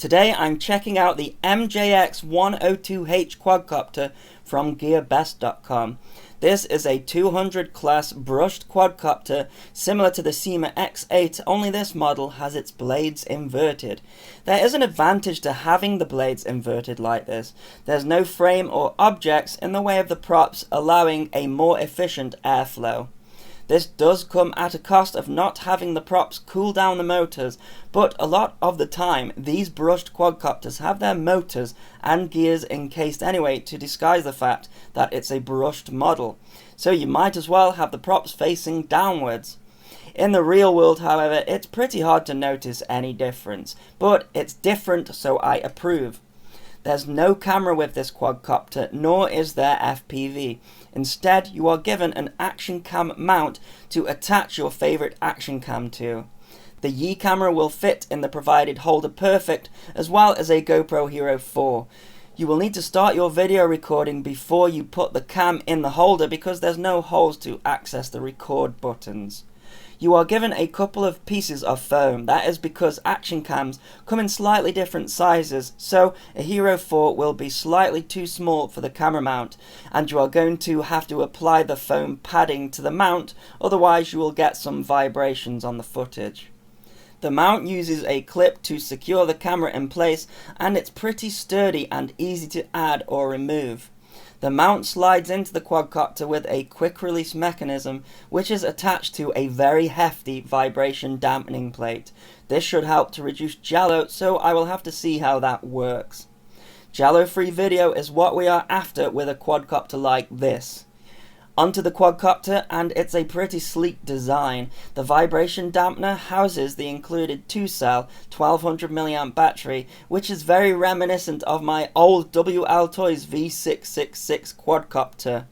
Today I'm checking out the MJX X102H quadcopter from gearbest.com. This is a 200 class brushed quadcopter similar to the Syma X8, only this model has its blades inverted. There is an advantage to having the blades inverted like this. There's no frame or objects in the way of the props, allowing a more efficient airflow. This does come at a cost of not having the props cool down the motors, but a lot of the time these brushed quadcopters have their motors and gears encased anyway to disguise the fact that it's a brushed model. So you might as well have the props facing downwards. In the real world, however, it's pretty hard to notice any difference, but it's different, so I approve. There's no camera with this quadcopter, nor is there FPV. Instead, you are given an action cam mount to attach your favorite action cam to. The Yi camera will fit in the provided holder perfect, as well as a GoPro Hero 4. You will need to start your video recording before you put the cam in the holder because there's no holes to access the record buttons. You are given a couple of pieces of foam. That is because action cams come in slightly different sizes, so a Hero 4 will be slightly too small for the camera mount, and you are going to have to apply the foam padding to the mount, otherwise you will get some vibrations on the footage. The mount uses a clip to secure the camera in place, and it's pretty sturdy and easy to add or remove. The mount slides into the quadcopter with a quick release mechanism which is attached to a very hefty vibration dampening plate. This should help to reduce jello, so I will have to see how that works. Jello-free video is what we are after with a quadcopter like this. Onto the quadcopter, and it's a pretty sleek design. The vibration dampener houses the included 2-cell 1200 mAh battery, which is very reminiscent of my old WL Toys V666 quadcopter.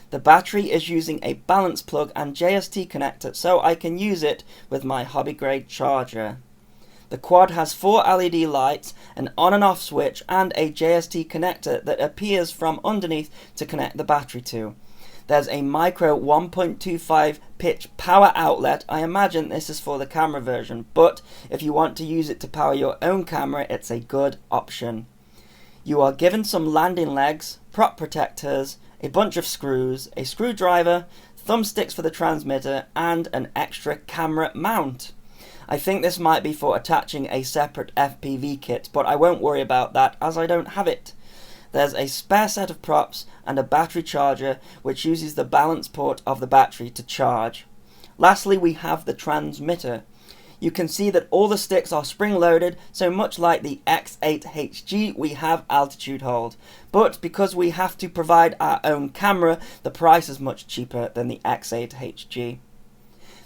The battery is using a balance plug and JST connector, so I can use it with my hobby grade charger. The quad has 4 LED lights, an on and off switch, and a JST connector that appears from underneath to connect the battery to. There's a micro 1.25 pitch power outlet. I imagine this is for the camera version, but if you want to use it to power your own camera, it's a good option. You are given some landing legs, prop protectors, a bunch of screws, a screwdriver, thumbsticks for the transmitter, and an extra camera mount. I think this might be for attaching a separate FPV kit, but I won't worry about that as I don't have it. There's a spare set of props and a battery charger which uses the balance port of the battery to charge. Lastly, we have the transmitter. You can see that all the sticks are spring loaded, so much like the X8HG we have altitude hold. But because we have to provide our own camera, the price is much cheaper than the X8HG.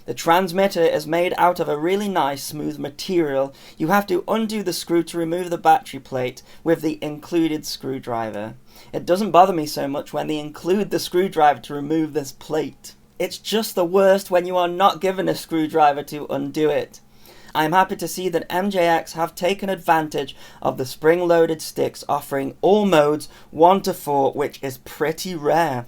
The transmitter is made out of a really nice smooth material. You have to undo the screw to remove the battery plate with the included screwdriver. It doesn't bother me so much when they include the screwdriver to remove this plate. It's just the worst when you are not given a screwdriver to undo it. I am happy to see that MJX have taken advantage of the spring-loaded sticks, offering all modes 1 to 4, which is pretty rare.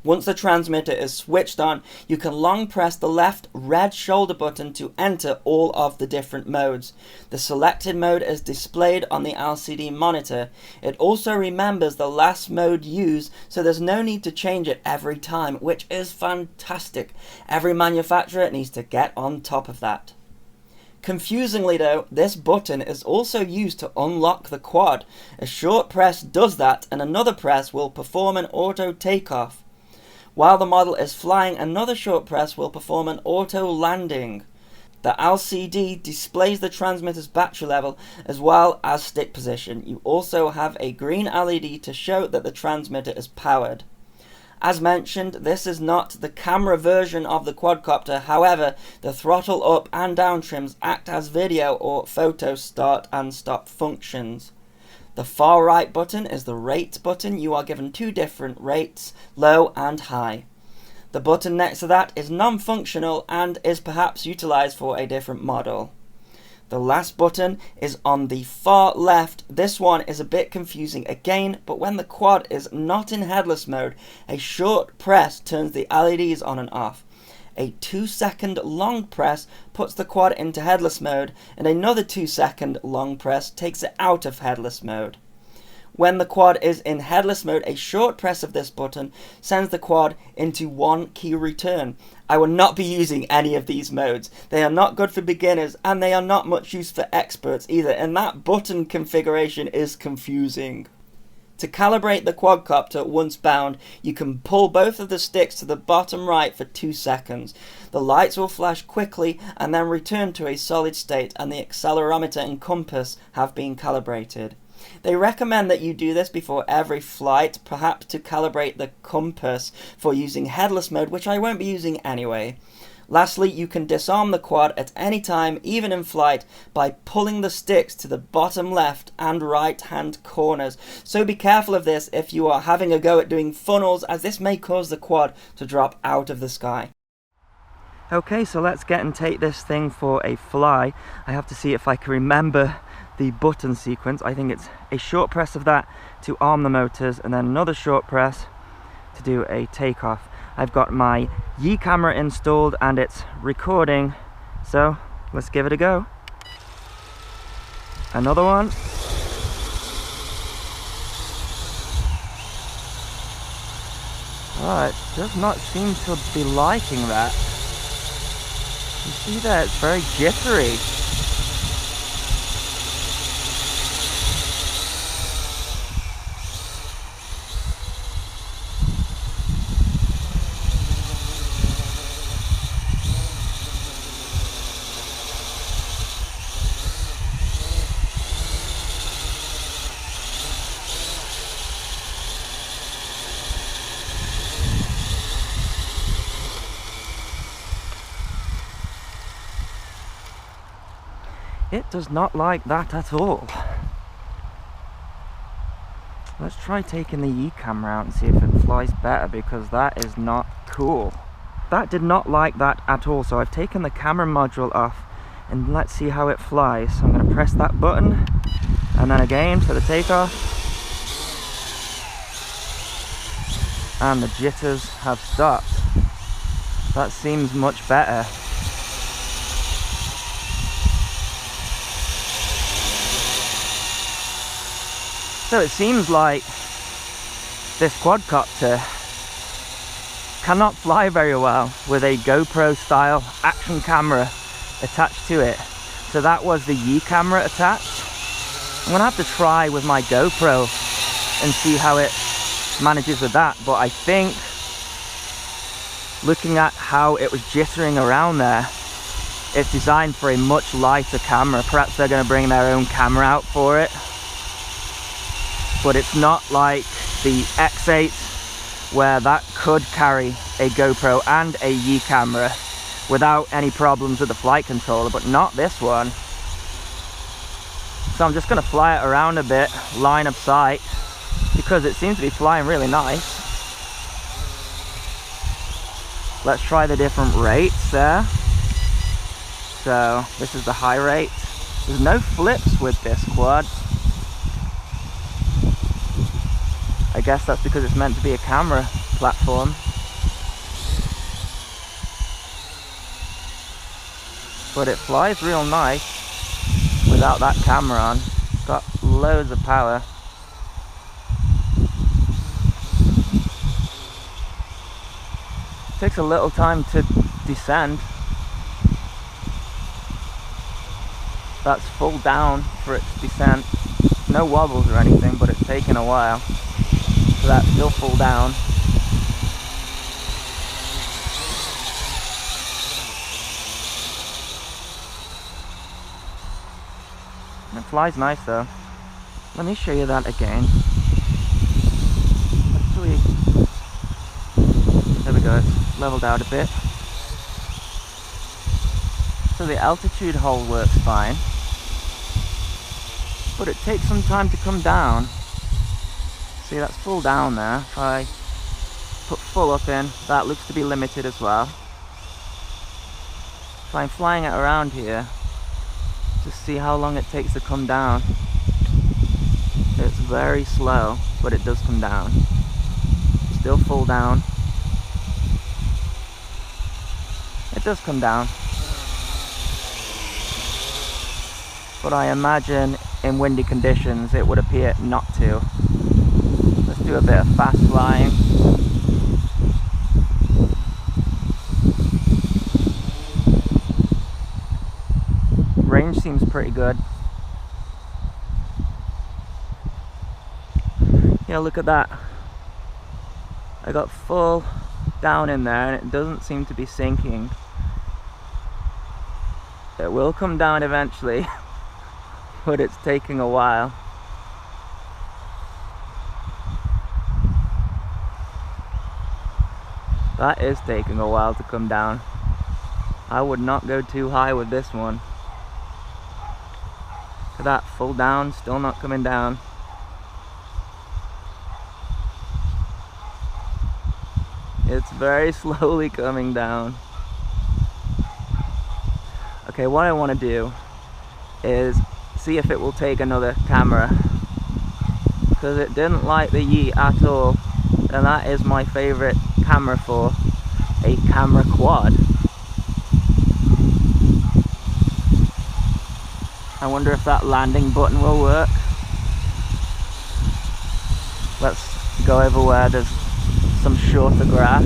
Once the transmitter is switched on, you can long press the left red shoulder button to enter all of the different modes. The selected mode is displayed on the LCD monitor. It also remembers the last mode used, so there's no need to change it every time, which is fantastic. Every manufacturer needs to get on top of that. Confusingly though, this button is also used to unlock the quad. A short press does that, and another press will perform an auto takeoff. While the model is flying, another short press will perform an auto landing. The LCD displays the transmitter's battery level as well as stick position. You also have a green LED to show that the transmitter is powered. As mentioned, this is not the camera version of the quadcopter, however, the throttle up and down trims act as video or photo start and stop functions. The far right button is the rate button. You are given 2 different rates, low and high. The button next to that is non-functional and is perhaps utilized for a different model. The last button is on the far left. This one is a bit confusing again, but when the quad is not in headless mode, a short press turns the LEDs on and off. a 2-second long press puts the quad into headless mode, and another 2-second long press takes it out of headless mode. When the quad is in headless mode, a short press of this button sends the quad into one key return. I will not be using any of these modes. They are not good for beginners, and they are not much use for experts either, and that button configuration is confusing. To calibrate the quadcopter once bound, you can pull both of the sticks to the bottom right for 2 seconds. The lights will flash quickly and then return to a solid state, and the accelerometer and compass have been calibrated. They recommend that you do this before every flight, perhaps to calibrate the compass for using headless mode, which I won't be using anyway. Lastly, you can disarm the quad at any time, even in flight, by pulling the sticks to the bottom left and right hand corners. So be careful of this if you are having a go at doing funnels, as this may cause the quad to drop out of the sky. Okay, so let's get and take this thing for a fly. I have to see if I can remember the button sequence. I think it's a short press of that to arm the motors, and then another short press to do a takeoff. I've got my Yi camera installed and it's recording, so let's give it a go. Another one. Oh, it does not seem to be liking that. You see that? It's very jittery. It does not like that at all. Let's try taking the Yi camera out and see if it flies better, because that is not cool. That did not like that at all, so I've taken the camera module off and let's see how it flies. So I'm going to press that button and then again for the takeoff. And the jitters have stopped. That seems much better. So it seems like this quadcopter cannot fly very well with a GoPro style action camera attached to it. So that was the Yi camera attached. I'm gonna have to try with my GoPro and see how it manages with that, but I think looking at how it was jittering around there, it's designed for a much lighter camera. Perhaps they're going to bring their own camera out for it. But it's not like the X8, where that could carry a GoPro and a Yi camera without any problems with the flight controller, but not this one. So I'm just going to fly it around a bit, line of sight, because it seems to be flying really nice. Let's try the different rates there. So this is the high rate. There's no flips with this quad. I guess that's because it's meant to be a camera platform. But it flies real nice without that camera on. It's got loads of power. It takes a little time to descend. That's full down for its descent. No wobbles or anything, but it's taken a while. So that's still full down. It flies nice though. Let me show you that again. Actually, there we go, it's leveled out a bit. So the altitude hold works fine, but it takes some time to come down. See, that's full down there. If I put full up in, that looks to be limited as well. So I'm flying it around here to see how long it takes to come down. It's very slow, but it does come down. Still full down. It does come down. But I imagine in windy conditions it would appear not to. Let's do a bit of fast flying. Range seems pretty good. Yeah, look at that. I got full down in there and it doesn't seem to be sinking. It will come down eventually, but it's taking a while. That is taking a while to come down. I would not go too high with this one. Look at that, full down, still not coming down. It's very slowly coming down. Okay, what I want to do is see if it will take another camera, because it didn't like the Yeet at all, and that is my favorite camera for a camera quad. I wonder if that landing button will work. Let's go over where there's some shorter grass.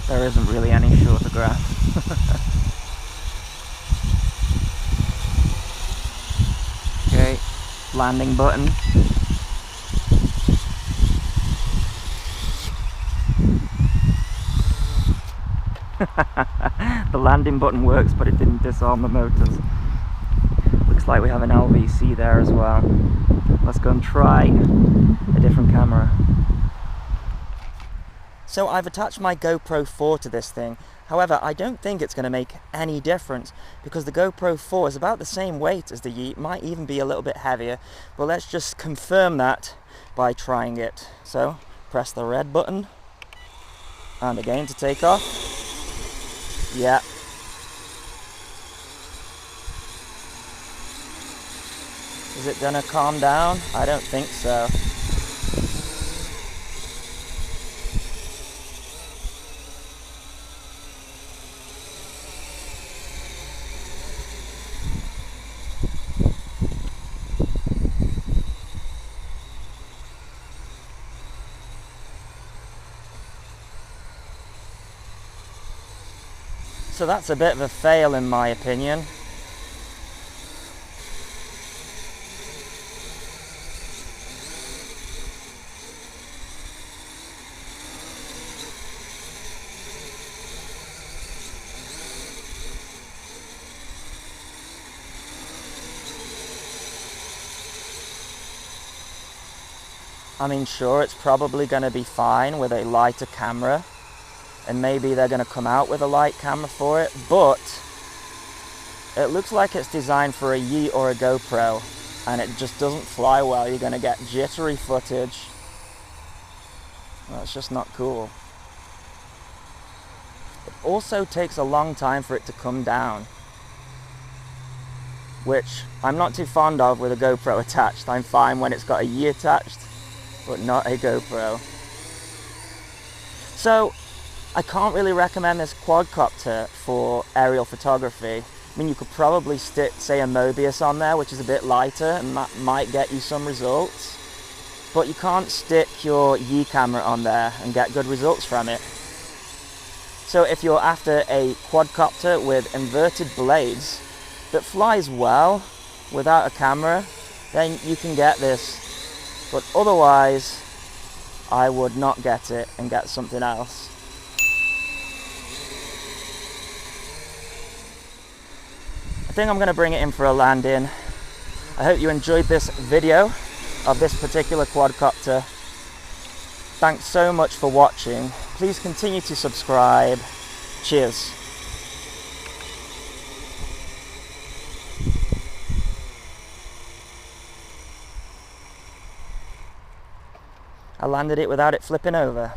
There isn't really any shorter grass. Okay, landing button. The landing button works, but it didn't disarm the motors. Looks like we have an LVC there as well. Let's go and try a different camera. So I've attached my GoPro 4 to this thing. However, I don't think it's going to make any difference, because the GoPro 4 is about the same weight as the Yeet, might even be a little bit heavier. But let's just confirm that by trying it. So press the red button, and again to take off. Yeah. Is it gonna calm down? I don't think so. So that's a bit of a fail in my opinion. I mean, sure, it's probably going to be fine with a lighter camera, and maybe they're going to come out with a light camera for it, but it looks like it's designed for a Yeet or a GoPro, and it just doesn't fly well. You're going to get jittery footage. That's just not cool. It also takes a long time for it to come down, which I'm not too fond of with a GoPro attached. I'm fine when it's got a Yeet attached, but not a GoPro. So I can't really recommend this quadcopter for aerial photography. I mean, you could probably stick, say, a Mobius on there, which is a bit lighter, and that might get you some results. But you can't stick your Yeet camera on there and get good results from it. So if you're after a quadcopter with inverted blades that flies well without a camera, then you can get this. But otherwise, I would not get it and get something else. I think I'm going to bring it in for a landing. I hope you enjoyed this video of this particular quadcopter. Thanks so much for watching. Please continue to subscribe. Cheers. I landed it without it flipping over.